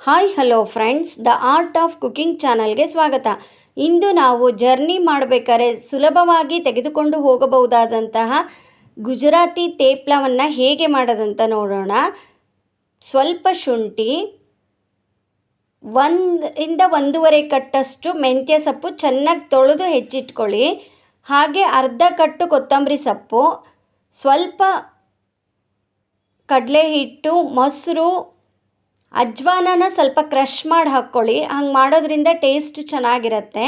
Hi hello friends, the art of cooking ಚಾನಲ್ಗೆ ಸ್ವಾಗತ. ಇಂದು ನಾವು ಜರ್ನಿ ಮಾಡಬೇಕಾದ್ರೆ ಸುಲಭವಾಗಿ ತೆಗೆದುಕೊಂಡು ಹೋಗಬಹುದಾದಂತಹ ಗುಜರಾತಿ ಥೇಪ್ಲವನ್ನು ಹೇಗೆ ಮಾಡೋದಂತ ನೋಡೋಣ. ಸ್ವಲ್ಪ ಶುಂಠಿ, 1-1.5 ಕಟ್ಟಷ್ಟು ಮೆಂತ್ಯ ಸೊಪ್ಪು ಚೆನ್ನಾಗಿ ತೊಳೆದು ಹೆಚ್ಚಿಟ್ಕೊಳ್ಳಿ. ಹಾಗೆ ಅರ್ಧ ಕಟ್ಟು ಕೊತ್ತಂಬರಿ ಸೊಪ್ಪು, ಸ್ವಲ್ಪ ಕಡಲೆ ಹಿಟ್ಟು, ಮೊಸರು, ಅಜ್ವಾನನ ಸ್ವಲ್ಪ ಕ್ರಷ್ ಮಾಡಿ ಹಾಕ್ಕೊಳ್ಳಿ. ಹಂಗೆ ಮಾಡೋದ್ರಿಂದ ಟೇಸ್ಟ್ ಚೆನ್ನಾಗಿರುತ್ತೆ.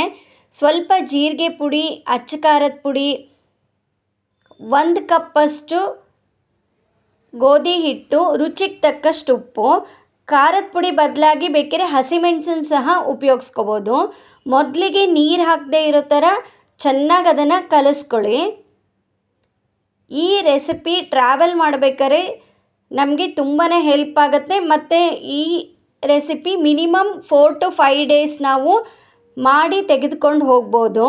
ಸ್ವಲ್ಪ ಜೀರಿಗೆ ಪುಡಿ, ಅಚ್ಚ ಖಾರದ ಪುಡಿ, 1 ಕಪ್ಪಷ್ಟು ಗೋಧಿ ಹಿಟ್ಟು, ರುಚಿಗೆ ತಕ್ಕಷ್ಟು ಉಪ್ಪು. ಖಾರದ ಪುಡಿ ಬದಲಾಗಿ ಬೇಕಿದ್ರೆ ಹಸಿಮೆಣಸನ್ನು ಸಹ ಉಪಯೋಗಿಸ್ಕೋಬೋದು. ಮೊದಲಿಗೆ ನೀರು ಹಾಕದೇ ಇರೋ ಥರ ಚೆನ್ನಾಗಿ ಅದನ್ನು ಕಲಿಸ್ಕೊಳ್ಳಿ. ಈ ರೆಸಿಪಿ ಟ್ರಾವೆಲ್ ಮಾಡಬೇಕಾದ್ರೆ ನಮಗೆ ತುಂಬಾ ಹೆಲ್ಪ್ ಆಗುತ್ತೆ. ಮತ್ತು ಈ ರೆಸಿಪಿ ಮಿನಿಮಮ್ 4 to 5 ಡೇಸ್ ನಾವು ಮಾಡಿ ತೆಗೆದುಕೊಂಡು ಹೋಗ್ಬೋದು.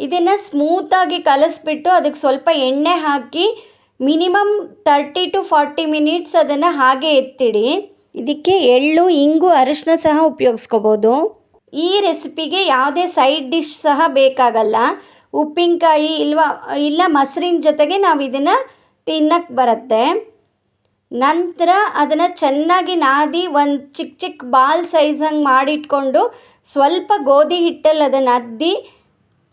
ಇದನ್ನು ಸ್ಮೂತಾಗಿ ಕಲಿಸ್ಬಿಟ್ಟು ಅದಕ್ಕೆ ಸ್ವಲ್ಪ ಎಣ್ಣೆ ಹಾಕಿ ಮಿನಿಮಮ್ 30 to 40 ಮಿನಿಟ್ಸ್ ಅದನ್ನು ಹಾಗೆ ಎತ್ತಿಡಿ. ಇದಕ್ಕೆ ಎಳ್ಳು, ಇಂಗು, ಅರಿಶಿನ ಸಹ ಉಪಯೋಗಿಸ್ಕೋಬೋದು. ಈ ರೆಸಿಪಿಗೆ ಯಾವುದೇ ಸೈಡ್ ಡಿಶ್ ಸಹ ಬೇಕಾಗಲ್ಲ. ಉಪ್ಪಿನಕಾಯಿ ಇಲ್ಲ ಮೊಸರಿನ ಜೊತೆಗೆ ನಾವು ಇದನ್ನು ತಿನ್ನಕ್ಕೆ ಬರುತ್ತೆ. ನಂತರ ಅದನ್ನು ಚೆನ್ನಾಗಿ ನಾದಿ ಒಂದು ಚಿಕ್ಕ ಚಿಕ್ಕ ಬಾಲ್ ಸೈಜ್ ಹಂಗೆ ಮಾಡಿಟ್ಕೊಂಡು ಸ್ವಲ್ಪ ಗೋಧಿ ಹಿಟ್ಟಲ್ಲಿ ಅದನ್ನು ಅದ್ದಿ,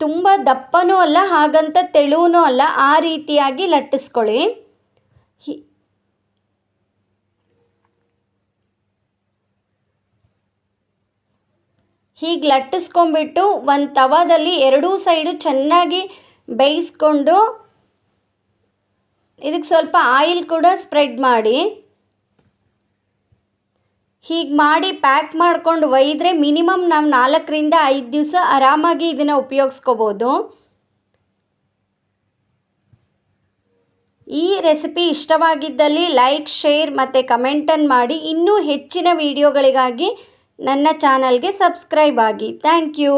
ತುಂಬ ದಪ್ಪನೂ ಅಲ್ಲ ಹಾಗಂತ ತೆಳುವೂ ಅಲ್ಲ, ಆ ರೀತಿಯಾಗಿ ಲಟ್ಟಿಸ್ಕೊಳ್ಳಿ. ಹೀಗೆ ಲಟ್ಟಿಸ್ಕೊಂಡ್ಬಿಟ್ಟು ಒಂದು ತವಾದಲ್ಲಿ ಎರಡೂ ಸೈಡು ಚೆನ್ನಾಗಿ ಬೇಯಿಸ್ಕೊಂಡು ಇದಕ್ಕೆ ಸ್ವಲ್ಪ ಆಯಿಲ್ ಕೂಡ ಸ್ಪ್ರೆಡ್ ಮಾಡಿ. ಹೀಗೆ ಮಾಡಿ ಪ್ಯಾಕ್ ಮಾಡ್ಕೊಂಡು ಒಯ್ದರೆ ಮಿನಿಮಮ್ ನಾವು 4ರಿಂದ 5 ದಿವಸ ಆರಾಮಾಗಿ ಇದನ್ನು ಉಪಯೋಗಿಸ್ಕೋಬೋದು. ಈ ರೆಸಿಪಿ ಇಷ್ಟವಾಗಿದ್ದಲ್ಲಿ ಲೈಕ್, ಶೇರ್ ಮತ್ತು ಕಮೆಂಟನ್ನು ಮಾಡಿ. ಇನ್ನೂ ಹೆಚ್ಚಿನ ವಿಡಿಯೋಗಳಿಗಾಗಿ ನನ್ನ ಚಾನಲ್ಗೆ ಸಬ್ಸ್ಕ್ರೈಬ್ ಆಗಿ. Thank you.